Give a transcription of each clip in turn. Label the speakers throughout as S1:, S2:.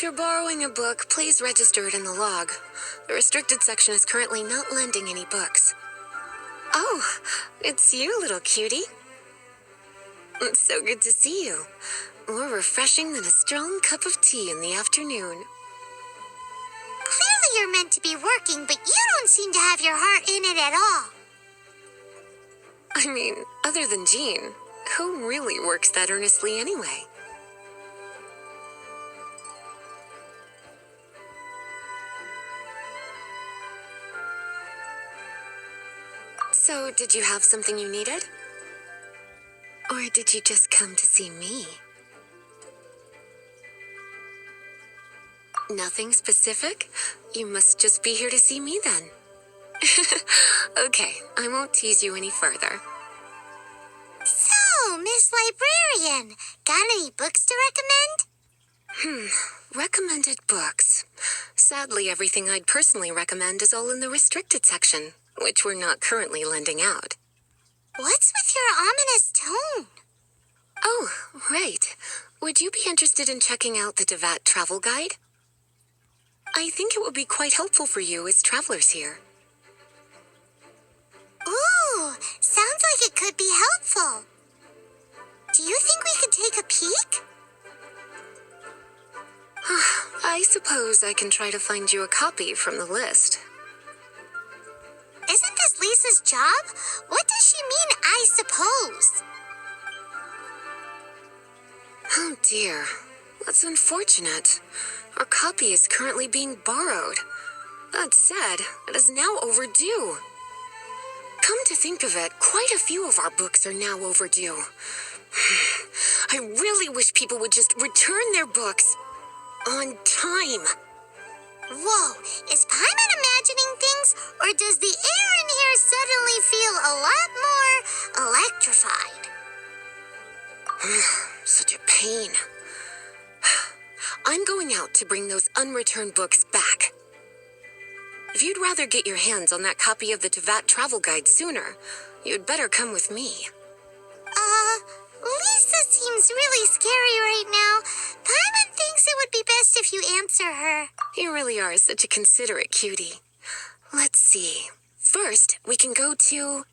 S1: If you're borrowing a book, please register it in the log. The restricted section is currently not lending any books. Oh, it's you, little cutie. It's so good to see you. More refreshing than a strong cup of tea in the afternoon.
S2: Clearly you're meant to be working, but you don't seem to have your heart in it at all.
S1: I mean, other than Jean, who really works that earnestly anyway? So, did you have something you needed? Or did you just come to see me? Nothing specific? You must just be here to see me then. Okay, I won't tease you any further.
S2: So, Miss Librarian, got any books to recommend?
S1: Recommended books. Sadly, everything I'd personally recommend is all in the restricted section, which we're not currently lending out.
S2: What's with your ominous tone?
S1: Oh, right. Would you be interested in checking out the Devat travel guide? I think it would be quite helpful for you as travelers here.
S2: Ooh, sounds like it could be helpful. Do you think we could take a peek?
S1: I suppose I can try to find you a copy from the list.
S2: Isn't this Lisa's job? What does she mean, I suppose?
S1: Oh dear, that's unfortunate. Our copy is currently being borrowed. That said, it is now overdue. Come to think of it, quite a few of our books are now overdue. I really wish people would just return their books on time.
S2: Whoa, is Paimon imagining things, or does the air in here suddenly feel a lot more electrified?
S1: Such a pain. I'm going out to bring those unreturned books back. If you'd rather get your hands on that copy of the Devat travel guide sooner, you'd better come with me.
S2: Lisa seems really scary right now. Paimon thinks it would be best if you answer her.
S1: You really are such a considerate cutie. Let's see. First, we can go to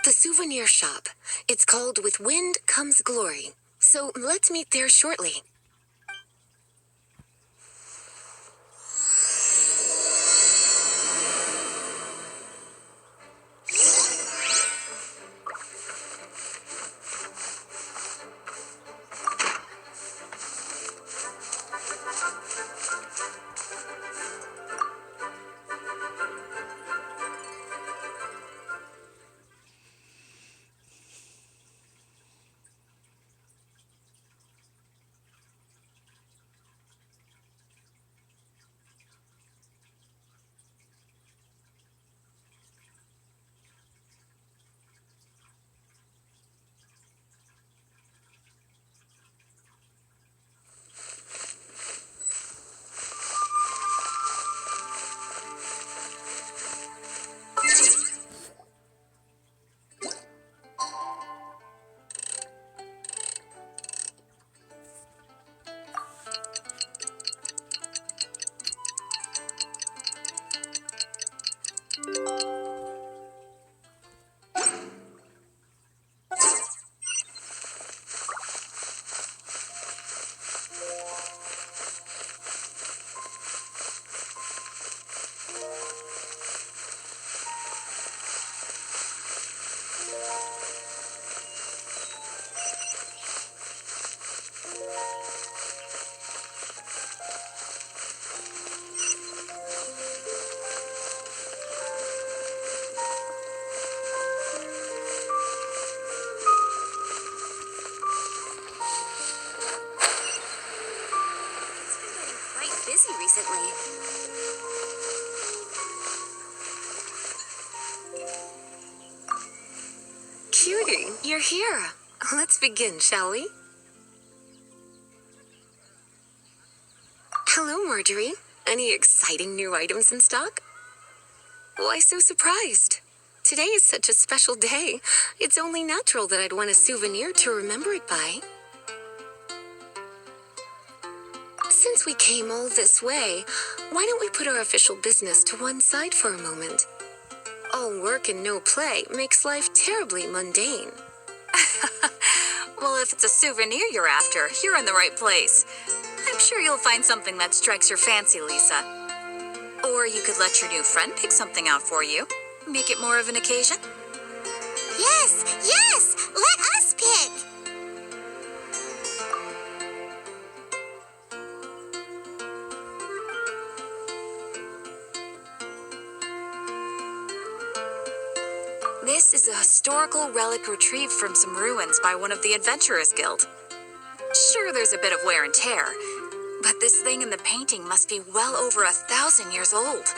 S1: the souvenir shop. It's called With Wind Comes Glory. So let's meet there shortly. Busy recently. Cutie, you're here. Let's begin, shall we? Hello, Marjorie. Any exciting new items in stock? Why so surprised? Today is such a special day. It's only natural that I'd want a souvenir to remember it by. Since we came all this way, why don't we put our official business to one side for a moment? All work and no play makes life terribly mundane.
S3: Well, if it's a souvenir you're after, you're in the right place. I'm sure you'll find something that strikes your fancy, Lisa. Or you could let your new friend pick something out for you. Make it more of an occasion.
S2: Yes, yes! Let us pick!
S3: This is a historical relic retrieved from some ruins by one of the Adventurers Guild. Sure, there's a bit of wear and tear, but this thing in the painting must be well over 1,000 years old.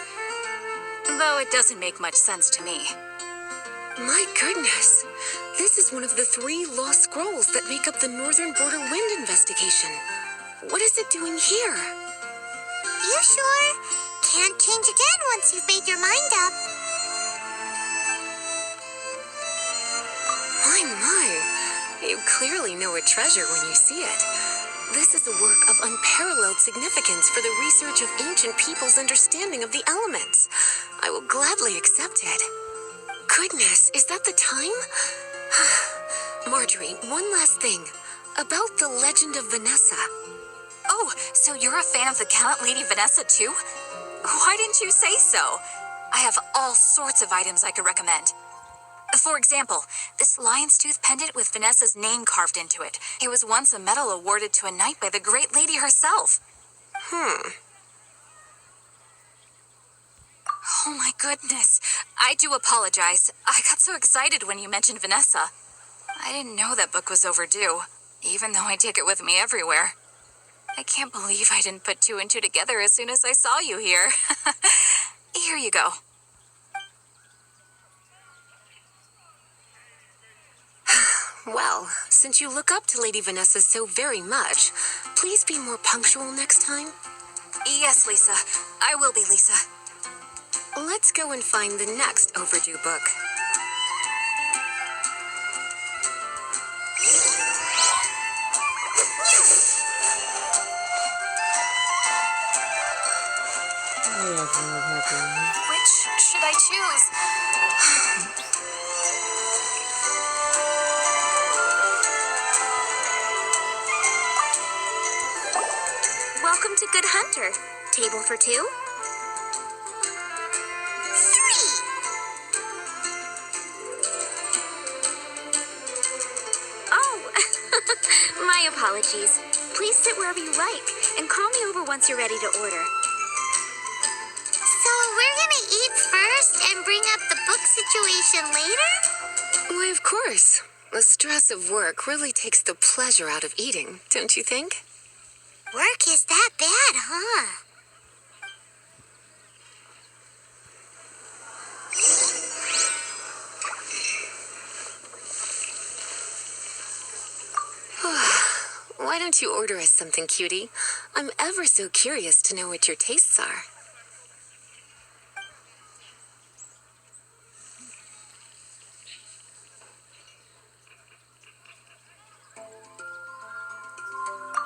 S3: Though it doesn't make much sense to me.
S1: My goodness, this is one of the 3 lost scrolls that make up the Northern Border Wind investigation. What is it doing here?
S2: You sure? Can't change again once you've made your mind up.
S1: My. You clearly know a treasure when you see it. This is a work of unparalleled significance for the research of ancient people's understanding of the elements. I will gladly accept it. Goodness, is that the time? Marjorie, one last thing. About the legend of Vanessa.
S3: Oh, so you're a fan of the Gallant Lady Vanessa too? Why didn't you say so? I have all sorts of items I could recommend. For example, this lion's tooth pendant with Vanessa's name carved into it. It was once a medal awarded to a knight by the great lady herself. Oh my goodness. I do apologize. I got so excited when you mentioned Vanessa. I didn't know that book was overdue, even though I take it with me everywhere. I can't believe I didn't put 2 and 2 together as soon as I saw you here. Here you go.
S1: Well, since you look up to Lady Vanessa so very much, please be more punctual next time.
S3: Yes, Lisa. I will be, Lisa.
S1: Let's go and find the next overdue book.
S3: Which should I choose?
S2: Welcome to Good Hunter. Table for 2? 3! Oh, my apologies. Please sit wherever you like and call me over once you're ready to order. So we're gonna eat first and bring up the book situation later?
S1: Why, of course. The stress of work really takes the pleasure out of eating, don't you think?
S2: Work is that bad, huh?
S1: Why don't you order us something, cutie? I'm ever so curious to know what your tastes are.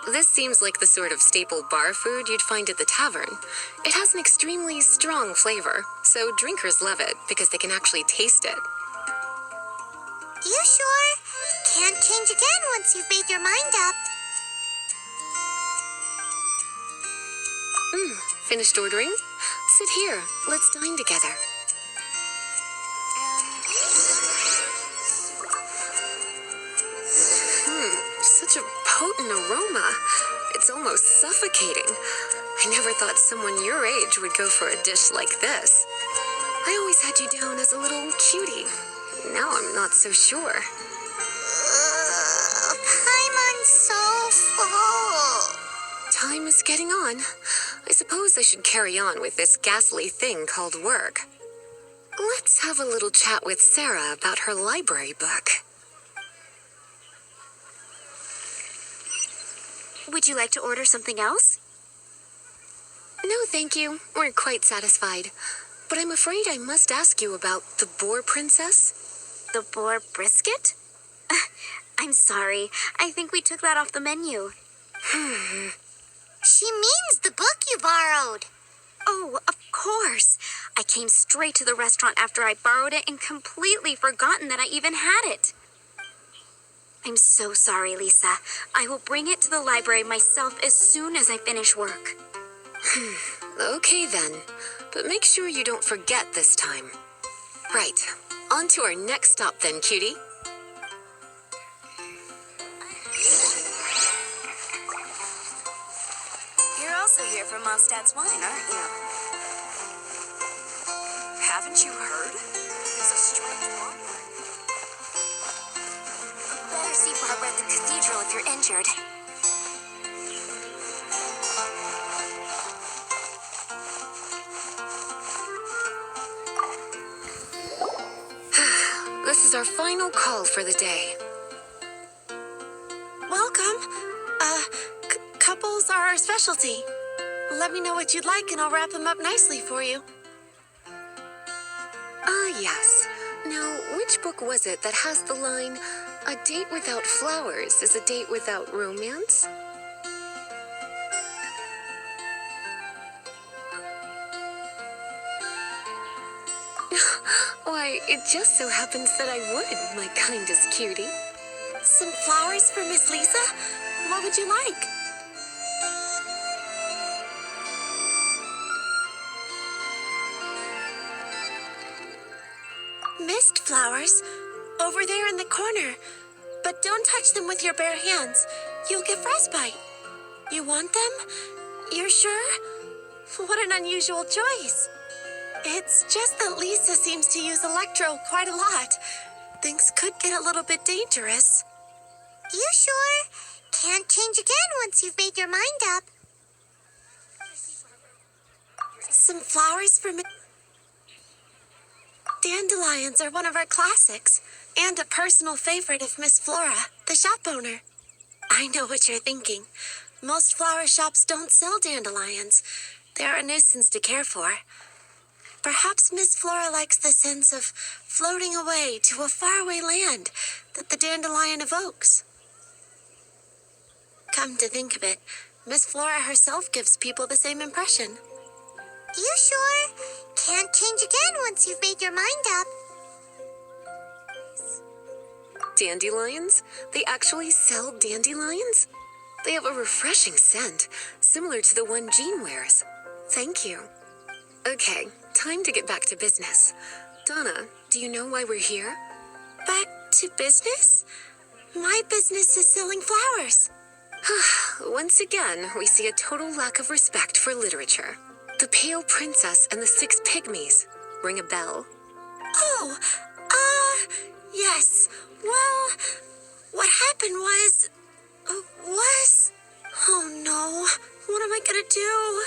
S1: This seems like the sort of staple bar food you'd find at the tavern. It has an extremely strong flavor, so drinkers love it because they can actually taste it.
S2: You sure? Can't change again once you've made your mind up.
S1: Finished ordering? Sit here. Let's dine together. Such a potent aroma. It's almost suffocating. I never thought someone your age would go for a dish like this. I always had you down as a little cutie. Now I'm not so sure.
S2: Paimon's so full.
S1: Time is getting on. I suppose I should carry on with this ghastly thing called work. Let's have a little chat with Sarah about her library book.
S2: Would you like to order something else?
S1: No, thank you. We're quite satisfied. But I'm afraid I must ask you about the Boar Princess.
S2: The boar brisket? I'm sorry. I think we took that off the menu. She means the book you borrowed.
S4: Oh, of course. I came straight to the restaurant after I borrowed it and completely forgotten that I even had it. I'm so sorry, Lisa. I will bring it to the library myself as soon as I finish work.
S1: Okay then, but make sure you don't forget this time. Right, on to our next stop then, cutie.
S3: You're also here for Mondstadt's wine, aren't you? Haven't you heard? There's a strange wandering.
S4: Better see Barbara at the cathedral if you're injured.
S1: This is our final call for the day.
S5: Welcome. Couples are our specialty. Let me know what you'd like and I'll wrap them up nicely for you.
S1: Ah, yes. Now, which book was it that has the line, "A date without flowers is a date without romance"? Why, it just so happens that I would, my kindest cutie.
S5: Some flowers for Miss Lisa? What would you like? Mist flowers. Over there in the corner. But don't touch them with your bare hands. You'll get frostbite. You want them? You're sure? What an unusual choice. It's just that Lisa seems to use electro quite a lot. Things could get a little bit dangerous.
S2: You sure? Can't change again once you've made your mind up.
S5: Some flowers for me. Dandelions are one of our classics, and a personal favorite of Miss Flora, the shop owner. I know what you're thinking. Most flower shops don't sell dandelions. They're a nuisance to care for. Perhaps Miss Flora likes the sense of floating away to a faraway land that the dandelion evokes. Come to think of it, Miss Flora herself gives people the same impression.
S2: You sure? Can't change again once you've made your mind up.
S1: Dandelions? They actually sell dandelions? They have a refreshing scent, similar to the one Jean wears. Thank you. Okay, time to get back to business. Donna, do you know why we're here?
S5: Back to business? My business is selling flowers.
S1: Once again, we see a total lack of respect for literature. The Pale Princess and the Six Pygmies. Ring a bell?
S5: Oh, yes. Well, what happened was... Oh no, what am I gonna do?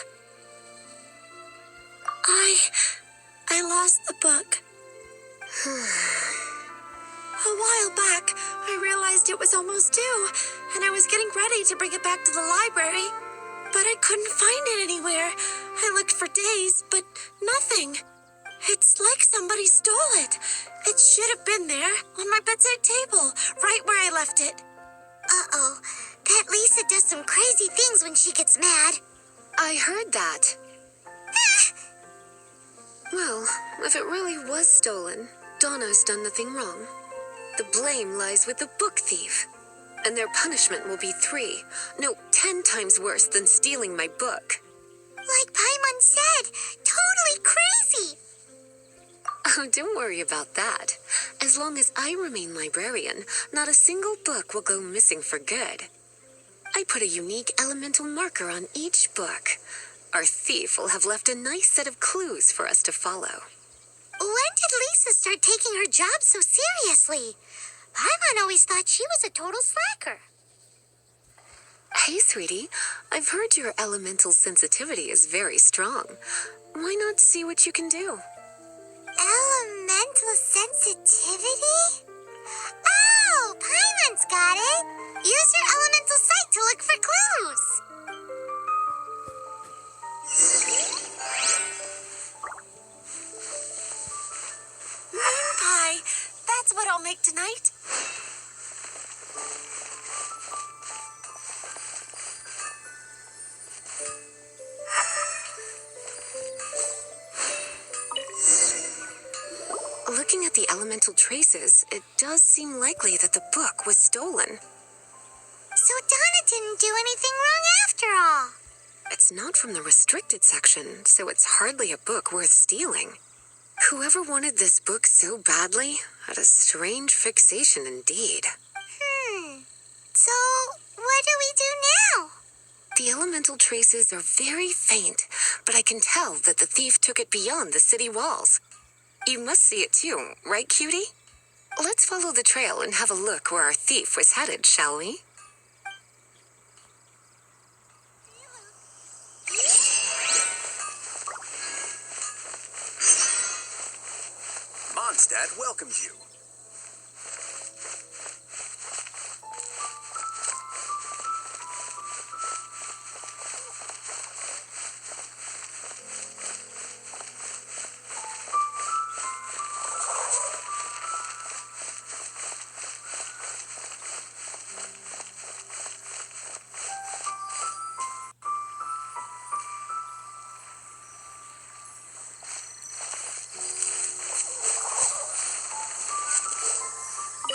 S5: I lost the book. A while back, I realized it was almost due, and I was getting ready to bring it back to the library. But I couldn't find it anywhere. I looked for days, but nothing. It's like somebody stole it. It should have been there, on my bedside table, right where I left it.
S2: Uh-oh. That Lisa does some crazy things when she gets mad.
S1: I heard that. Well, if it really was stolen, Donna's done nothing wrong. The blame lies with the book thief. And their punishment will be 10 times worse than stealing my book.
S2: Like Paimon said, totally crazy.
S1: Oh, don't worry about that. As long as I remain librarian, not a single book will go missing for good. I put a unique elemental marker on each book. Our thief will have left a nice set of clues for us to follow.
S2: When did Lisa start taking her job so seriously? Paimon always thought she was a total slacker.
S1: Hey, sweetie, I've heard your elemental sensitivity is very strong. Why not see what you can do?
S2: Elemental sensitivity? Oh, Paimon's got it. Use your elemental sight to look for clues.
S5: Moon pie. That's what I'll make tonight.
S1: Looking at the elemental traces, it does seem likely that the book was stolen.
S2: So Donna didn't do anything wrong after all.
S1: It's not from the restricted section, so it's hardly a book worth stealing. Whoever wanted this book so badly had a strange fixation indeed.
S2: So, what do we do now?
S1: The elemental traces are very faint, but I can tell that the thief took it beyond the city walls. You must see it too, right, cutie? Let's follow the trail and have a look where our thief was headed, shall we?
S6: Mondstadt welcomes you.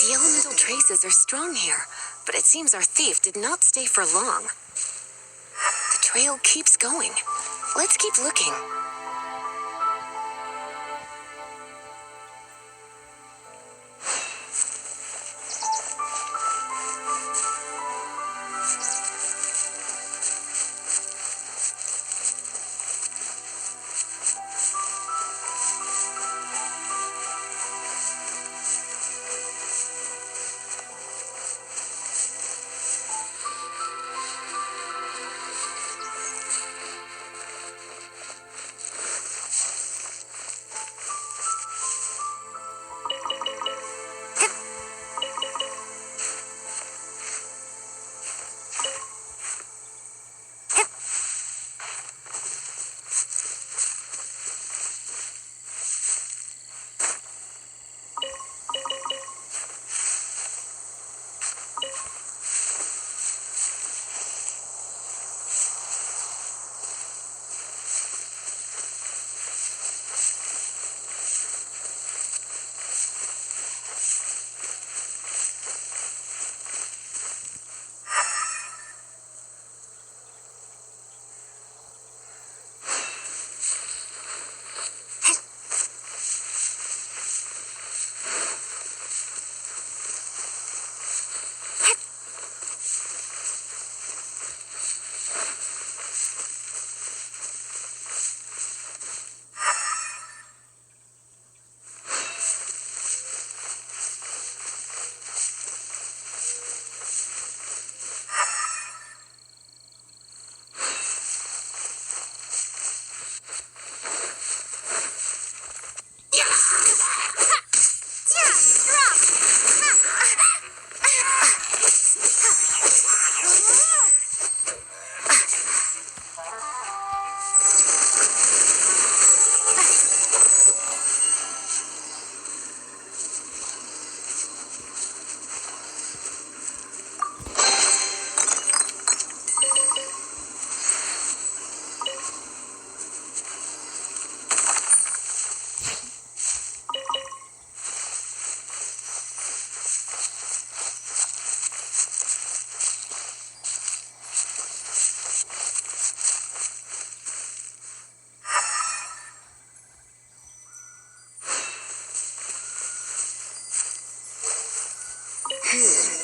S1: The elemental traces are strong here, but it seems our thief did not stay for long. The trail keeps going. Let's keep looking.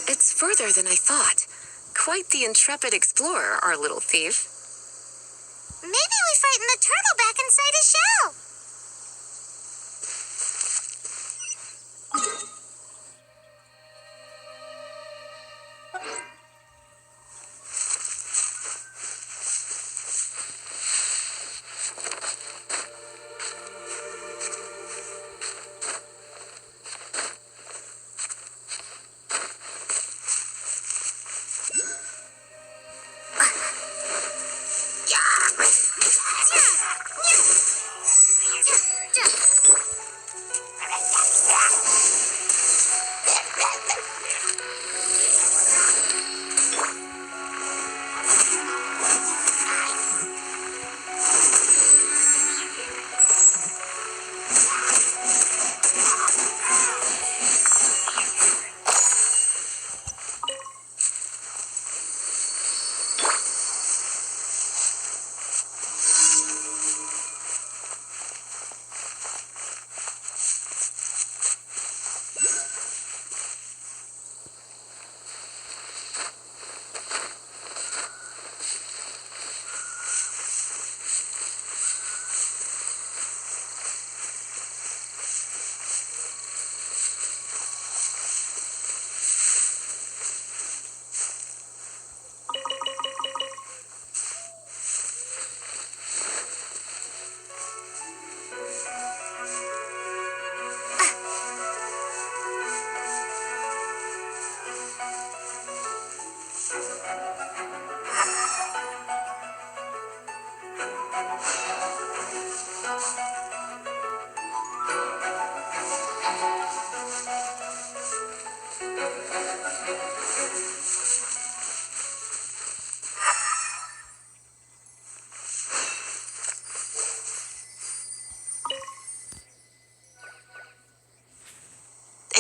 S1: It's further than I thought. Quite the intrepid explorer, our little thief.
S2: Maybe we frightened the turtle back inside his shell.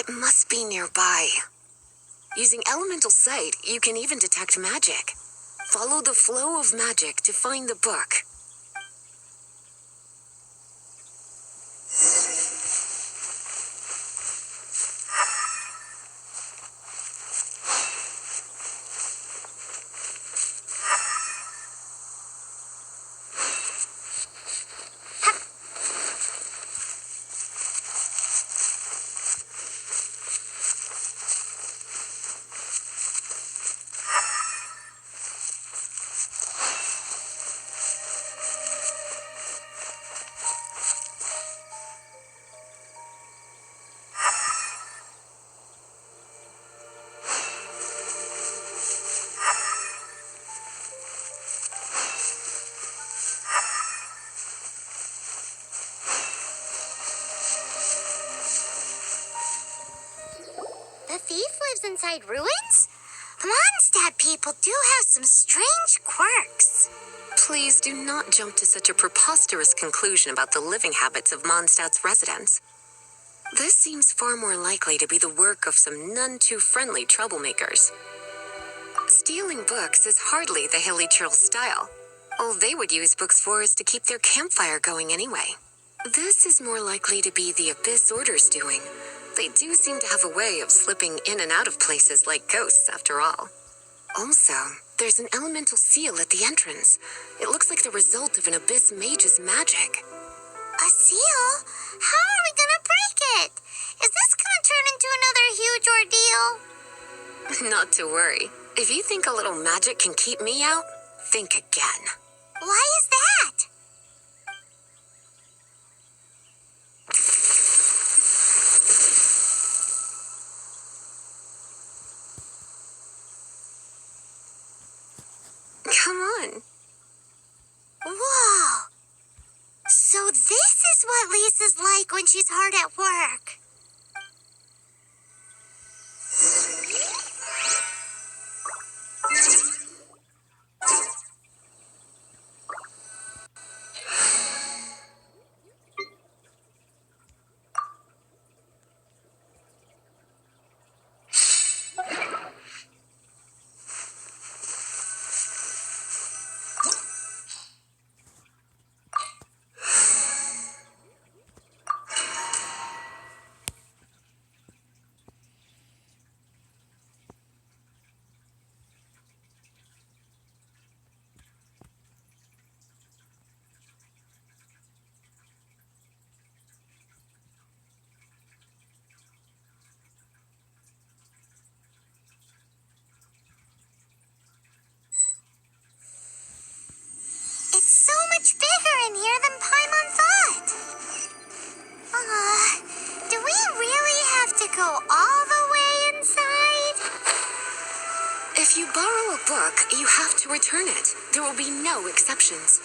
S1: It must be nearby. Using elemental sight, you can even detect magic. Follow the flow of magic to find the book.
S2: The thief lives inside ruins? Mondstadt people do have some strange quirks.
S1: Please do not jump to such a preposterous conclusion about the living habits of Mondstadt's residents. This seems far more likely to be the work of some none too friendly troublemakers. Stealing books is hardly the hilly churl's style. All they would use books for is to keep their campfire going anyway. This is more likely to be the Abyss Order's doing. They do seem to have a way of slipping in and out of places like ghosts, after all. Also, there's an elemental seal at the entrance. It looks like the result of an Abyss mage's magic.
S2: A seal? How are we gonna break it? Is this gonna turn into another huge ordeal?
S1: Not to worry. If you think a little magic can keep me out, think again.
S2: Why is that?
S1: Come on.
S2: Whoa! So this is what Lisa's like when she's hard at work. It's so much bigger in here than Paimon thought. Do we really have to go all the way inside?
S1: If you borrow a book, you have to return it. There will be no exceptions.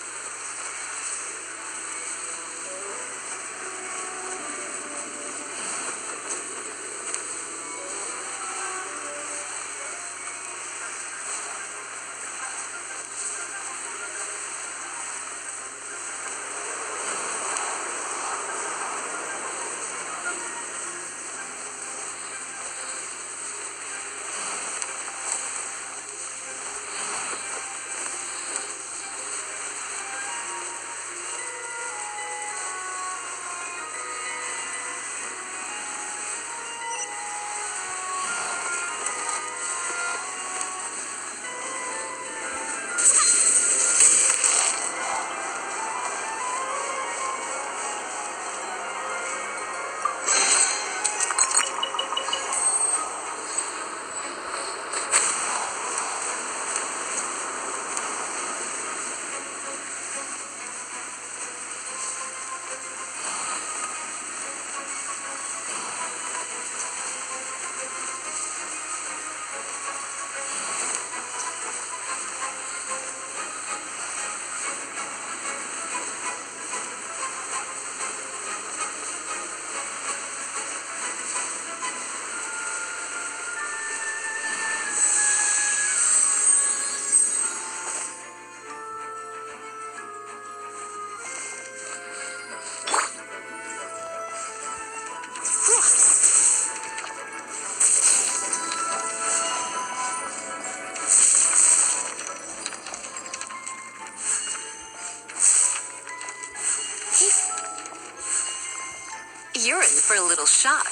S1: You're in for a little shock.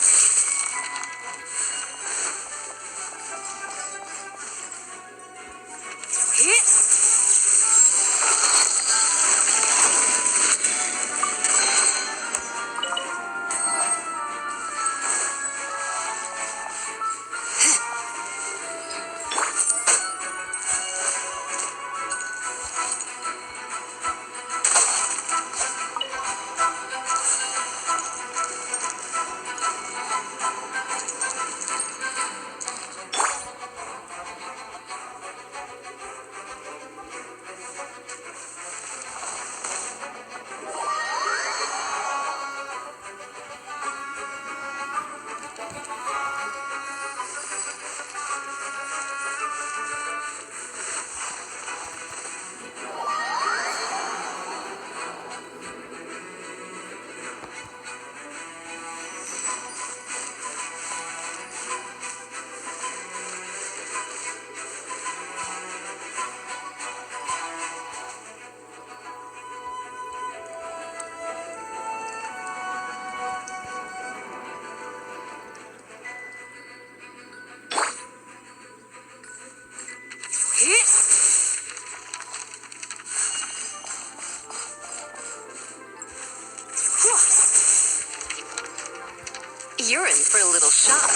S1: You're in for a little shock.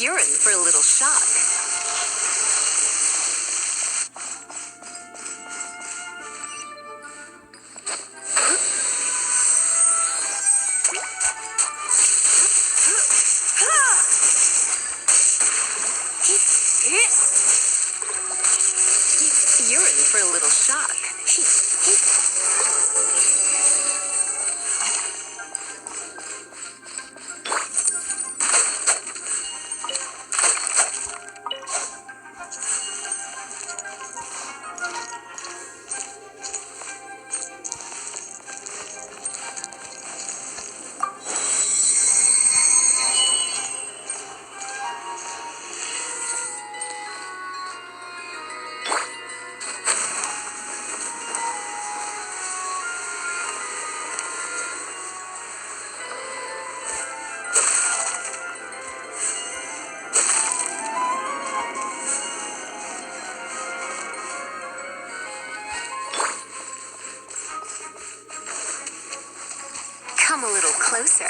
S1: You're in for a little shock. You're in for a little shock. Come a little closer.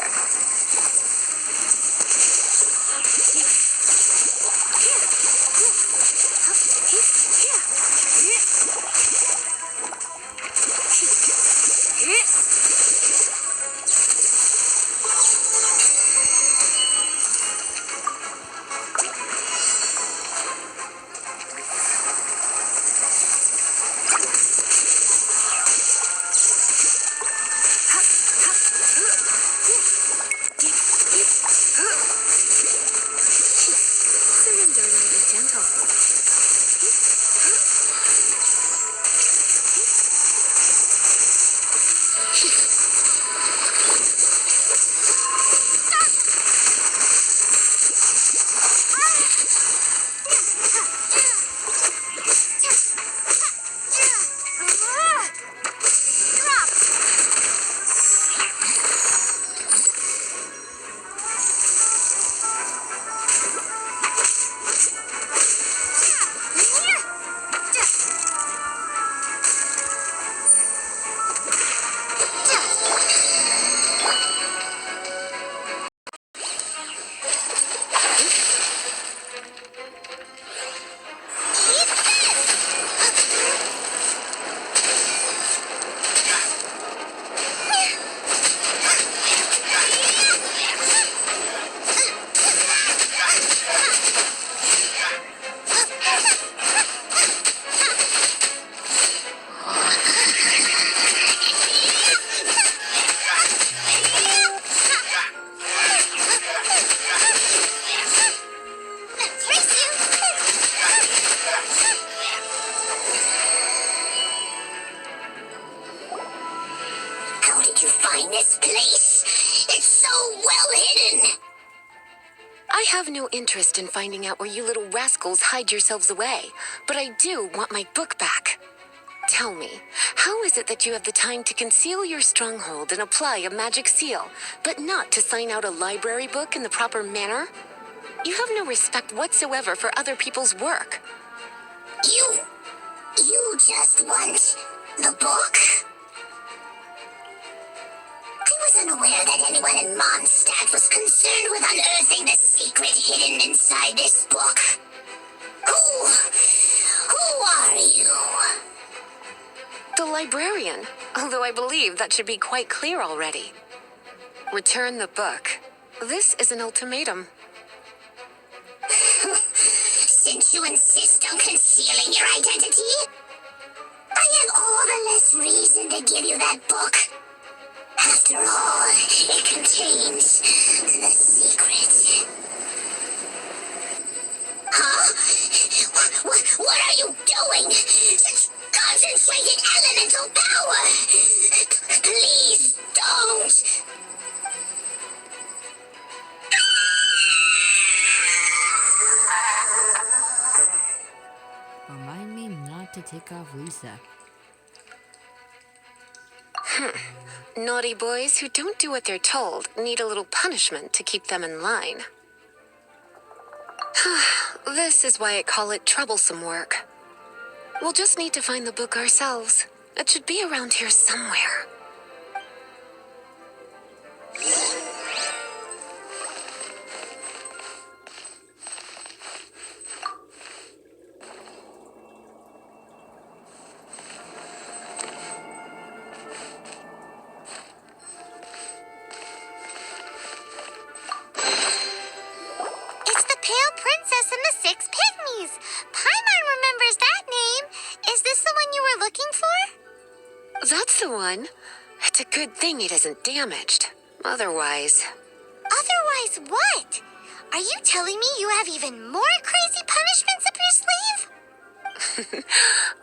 S1: I have no interest in finding out where you little rascals hide yourselves away, but I do want my book back. Tell me, how is it that you have the time to conceal your stronghold and apply a magic seal, but not to sign out a library book in the proper manner? You have no respect whatsoever for other people's work.
S2: You just want the book? I was unaware that anyone in Mondstadt was concerned with unearthing the secret hidden inside this book. Who are you?
S1: The librarian, although I believe that should be quite clear already. Return the book. This is an ultimatum.
S2: Since you insist on concealing your identity, I have all the less reason to give you that book. After all, it contains the secret. Huh? What are you doing? Such concentrated elemental power! Please don't!
S6: Remind me not to tick off Lisa.
S1: Naughty boys who don't do what they're told need a little punishment to keep them in line. This is why I call it troublesome work. We'll just need to find the book ourselves. It should be around here somewhere.
S2: It's the Pale Princess and the Six Pygmies. Paimon remembers that name. Is this the one you were looking for?
S1: That's the one. It's a good thing it isn't damaged. Otherwise...
S2: Otherwise what? Are you telling me you have even more crazy punishments up your sleeve?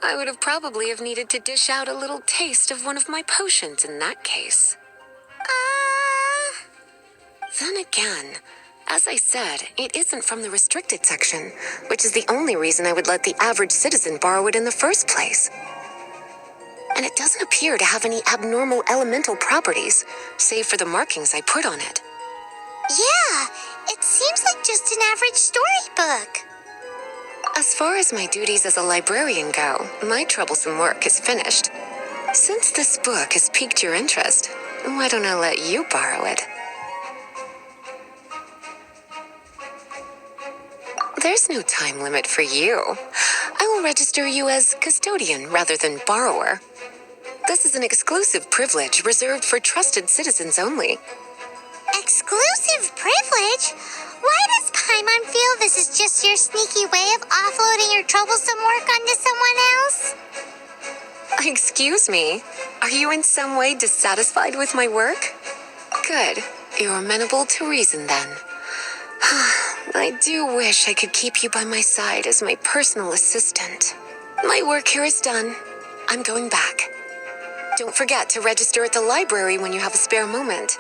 S1: I would have probably have needed to dish out a little taste of one of my potions in that case. Then again, as I said, it isn't from the restricted section, which is the only reason I would let the average citizen borrow it in the first place. And it doesn't appear to have any abnormal elemental properties, save for the markings I put on it.
S2: Yeah, it seems like just an average storybook.
S1: As far as my duties as a librarian go, my troublesome work is finished. Since this book has piqued your interest, why don't I let you borrow it? There's no time limit for you. I will register you as custodian rather than borrower. This is an exclusive privilege reserved for trusted citizens only.
S2: Exclusive privilege? Why does Paimon feel this is just your sneaky way of offloading your troublesome work onto someone else?
S1: Excuse me, are you in some way dissatisfied with my work? Good, you're amenable to reason then. I do wish I could keep you by my side as my personal assistant. My work here is done. I'm going back. Don't forget to register at the library when you have a spare moment.